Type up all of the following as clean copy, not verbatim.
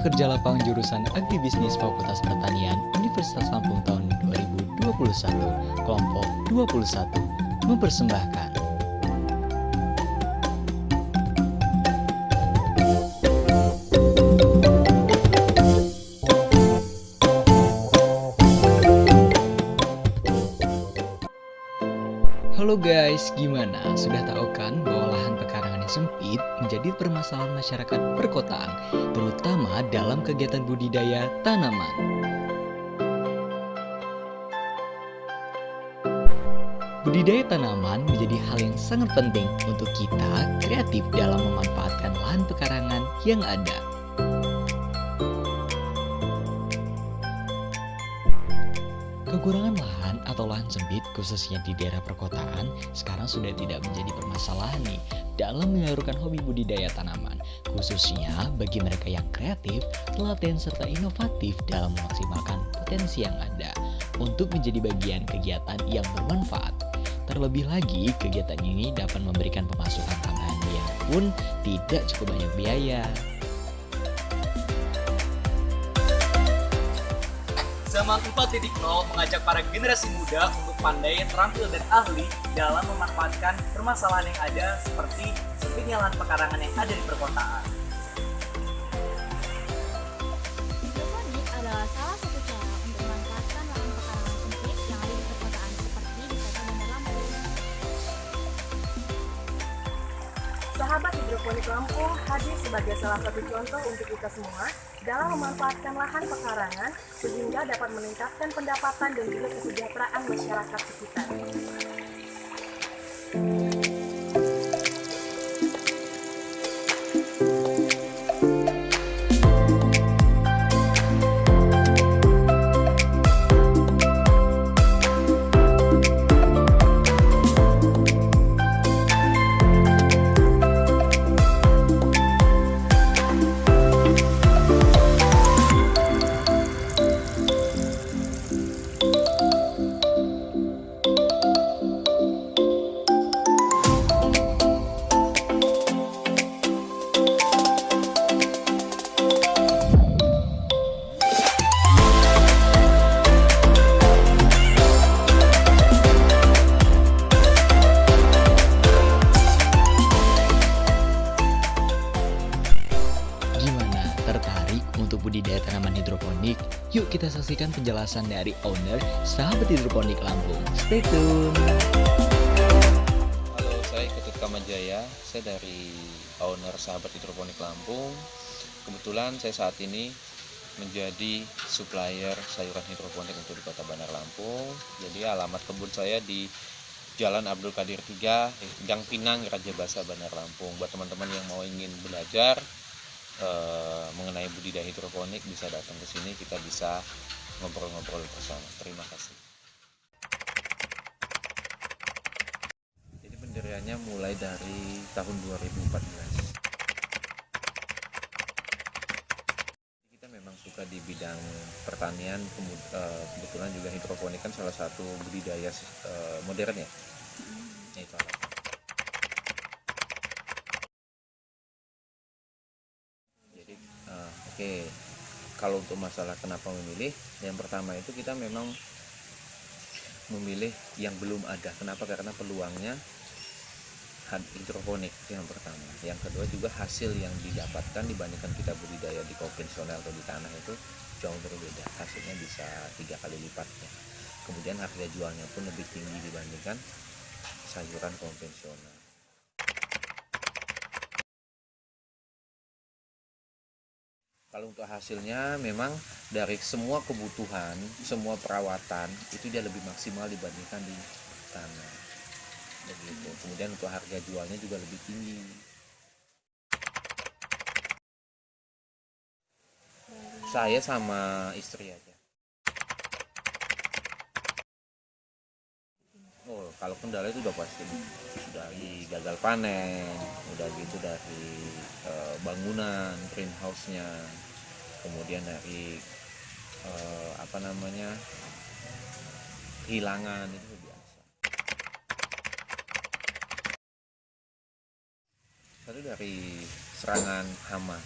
pekerja lapangan jurusan Agribisnis Fakultas Pertanian Universitas Lampung tahun 2021, kelompok 21, mempersembahkan. Halo guys, gimana? Sudah tahu kan bahwa lahan pekarangan yang sempit menjadi permasalahan masyarakat perkotaan, terutama dalam kegiatan budidaya tanaman. Budidaya tanaman menjadi hal yang sangat penting untuk kita kreatif dalam memanfaatkan lahan pekarangan yang ada. Kekurangan lahan atau lahan sempit khususnya di daerah perkotaan sekarang sudah tidak menjadi permasalahan nih dalam menyalurkan hobi budidaya tanaman, khususnya bagi mereka yang kreatif, telaten serta inovatif dalam memaksimalkan potensi yang ada untuk menjadi bagian kegiatan yang bermanfaat. Terlebih lagi, kegiatan ini dapat memberikan pemasukan tambahan yang pun tidak cukup banyak biaya. Zaman 4.0 mengajak para generasi muda untuk pandai, terampil, dan ahli dalam memanfaatkan permasalahan yang ada seperti sempitnya lahan pekarangan yang ada di perkotaan. Hidroponik adalah salah satu cara untuk memanfaatkan lahan pekarangan sempit yang ada di perkotaan seperti di kota Bandar Lampung. Sahabat Hidroponik Lampung hadir sebagai salah satu contoh untuk kita semua dalam memanfaatkan lahan pekarangan sehingga dapat meningkatkan pendapatan dan juga kesejahteraan masyarakat sekitar. Gimana? Tertarik untuk budidaya tanaman hidroponik? Yuk kita saksikan penjelasan dari owner Sahabat Hidroponik Lampung. Stay tune! Halo, saya Ketut Kamajaya. Saya dari owner Sahabat Hidroponik Lampung. Kebetulan saya saat ini menjadi supplier sayuran hidroponik untuk di Kota Bandar Lampung. Jadi alamat kebun saya di Jalan Abdul Qadir 3, Gang Pinang, Raja Basa, Bandar Lampung. Buat teman-teman yang mau ingin belajar mengenai budidaya hidroponik bisa datang ke sini, kita bisa ngobrol-ngobrol bersama. Terima kasih. Jadi pendiriannya mulai dari tahun 2014. Kita memang suka di bidang pertanian, kebetulan juga hidroponik kan salah satu budidaya modern ya. Itu alasan. Oke, kalau untuk masalah kenapa memilih, yang pertama itu kita memang memilih yang belum ada. Kenapa? Karena peluangnya hidroponik itu yang pertama. Yang kedua juga hasil yang didapatkan dibandingkan kita budidaya di konvensional atau di tanah itu jauh berbeda. Hasilnya bisa 3 kali lipatnya. Kemudian harga jualnya pun lebih tinggi dibandingkan sayuran konvensional. Kalau untuk hasilnya memang dari semua kebutuhan, semua perawatan itu dia lebih maksimal dibandingkan di tanah. Begitu. Kemudian untuk harga jualnya juga lebih tinggi. Saya sama istri aja. Oh, kalau kendala itu udah pasti dari gagal panen, udah gitu dari bangunan greenhouse-nya, kemudian dari kehilangan itu biasa. Satu dari serangan hama.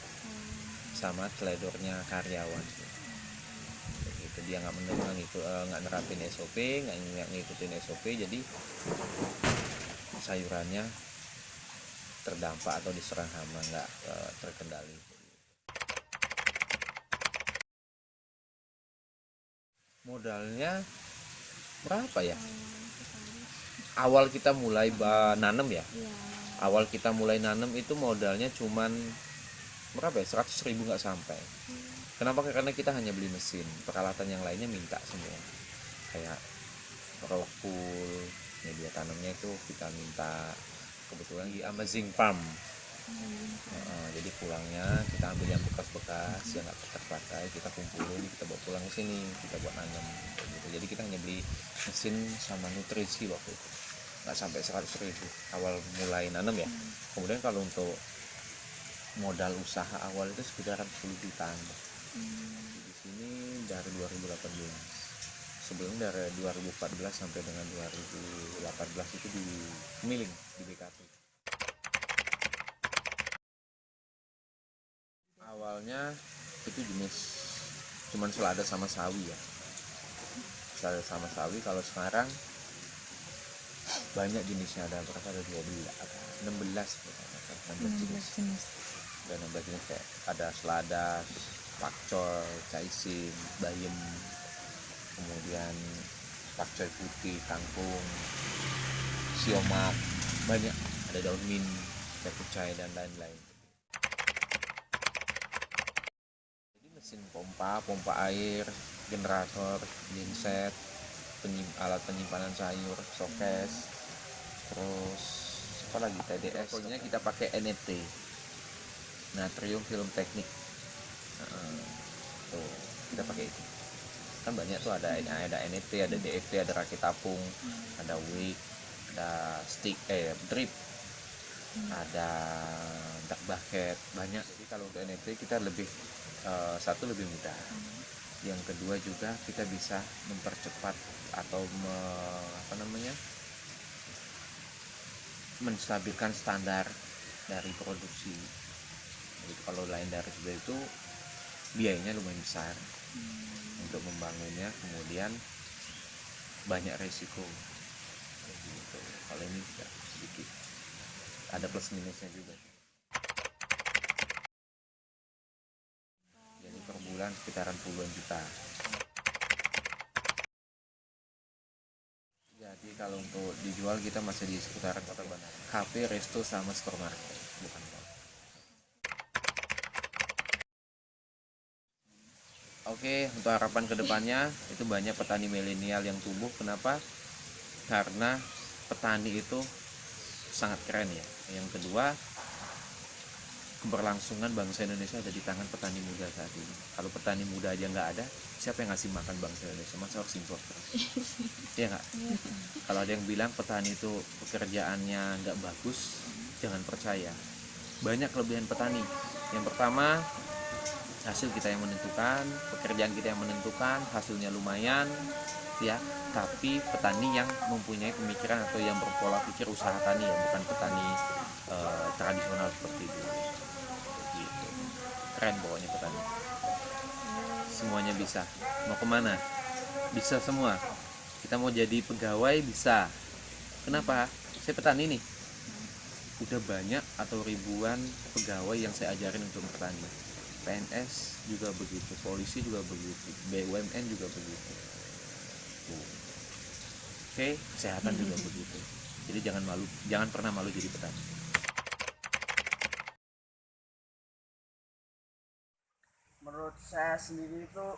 sama teledornya karyawan. Begitu, dia nggak nerapin SOP, nggak ngikutin SOP, jadi sayurannya terdampak atau diserang hama, nggak terkendali. Modalnya berapa ya? Awal kita mulai nanam ya. Iya. Awal kita mulai nanam itu modalnya cuman berapa ya? 100.000 nggak sampai. Kenapa? Karena kita hanya beli mesin, peralatan yang lainnya minta semua. Kayak rock pool, media tanamnya itu kita minta, kebetulan di Amazing Farm. Jadi pulangnya kita ambil yang bekas-bekas yang nggak terpakai, kita kumpulin, kita bawa pulang ke sini, kita buat nanam gitu. Jadi kita hanya beli mesin sama nutrisi waktu itu, nggak sampai 100.000 awal mulai nanam ya. Kemudian kalau untuk modal usaha awal itu sekitaran 10 jutaan di sini dari 2018. Sebelum dari 2014 sampai dengan 2018 itu di Miling di BKP. Awalnya itu jenis cuman selada sama sawi ya, selada sama sawi. Kalau sekarang banyak jenisnya, ada berapa, ada 16 jenis. Dan 16 jenis kayak ada selada, pakcoy, caisim, bayam, kemudian pakcoy putih, kangkung, siomak, banyak, ada daun mint, kucai dan lain-lain. Mesin pompa air, generator, genset, alat penyimpanan sayur, showcase, terus apa lagi, TDS. Pokoknya kita pakai NET, natrium film teknik. Tuh kita pakai itu. Kan banyak tuh, ada NET, ada DFT, ada rakit apung, ada wick, ada stick, drip, ada dark bucket, banyak. Jadi kalau untuk NET kita lebih satu lebih mudah, yang kedua juga kita bisa mempercepat atau menstabilkan standar dari produksi. Jadi kalau lain dari seperti itu biayanya lumayan besar untuk membangunnya, kemudian banyak resiko. Gitu. Kalau ini sedikit ada plus minusnya juga. Per bulan sekitaran puluhan juta. Jadi kalau untuk dijual kita masih di seputaran Kota Bandar. Kafe, resto sama store market, bukan mall. Oke, untuk harapan kedepannya itu banyak petani milenial yang tumbuh. Kenapa? Karena petani itu sangat keren ya. Yang kedua, keberlangsungan bangsa Indonesia ada di tangan petani muda saat ini. Kalau petani muda aja nggak ada, siapa yang ngasih makan bangsa Indonesia? Masa harus impor terus? Iya nggak? Kalau ada yang bilang petani itu pekerjaannya nggak bagus, jangan percaya. Banyak kelebihan petani. Yang pertama, hasil kita yang menentukan, pekerjaan kita yang menentukan, hasilnya lumayan, ya. Tapi petani yang mempunyai pemikiran atau yang berpola pikir usaha tani ya, bukan petani tradisional seperti itu. Gitu. Keren pokoknya petani. Semuanya bisa. Mau kemana? Bisa semua. Kita mau jadi pegawai bisa. Kenapa? Saya petani nih. Udah banyak atau ribuan pegawai yang saya ajarin untuk bertani. PNS juga begitu, polisi juga begitu, BUMN juga begitu. Oke, kesehatan juga begitu. Jadi jangan malu, jangan pernah malu jadi petani. Menurut saya sendiri itu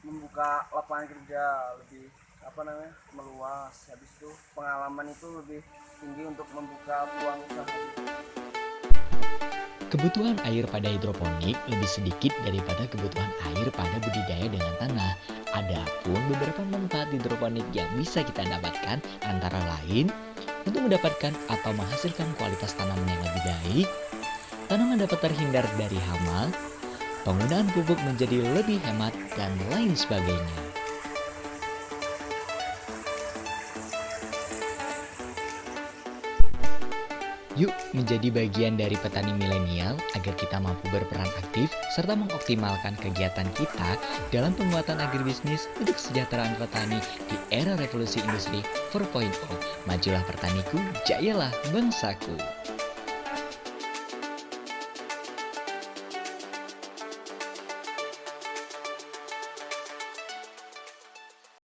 membuka lapangan kerja lebih meluas. Habis itu pengalaman itu lebih tinggi untuk membuka peluang usaha. Kebutuhan air pada hidroponik lebih sedikit daripada kebutuhan air pada budidaya dengan tanah. Adapun beberapa manfaat hidroponik yang bisa kita dapatkan antara lain untuk mendapatkan atau menghasilkan kualitas tanaman yang lebih baik, tanaman dapat terhindar dari hama, penggunaan pupuk menjadi lebih hemat, dan lain sebagainya. Yuk menjadi bagian dari petani milenial agar kita mampu berperan aktif serta mengoptimalkan kegiatan kita dalam penguatan agribisnis untuk kesejahteraan petani di era revolusi industri 4.0. Majulah pertaniku, jayalah bangsaku.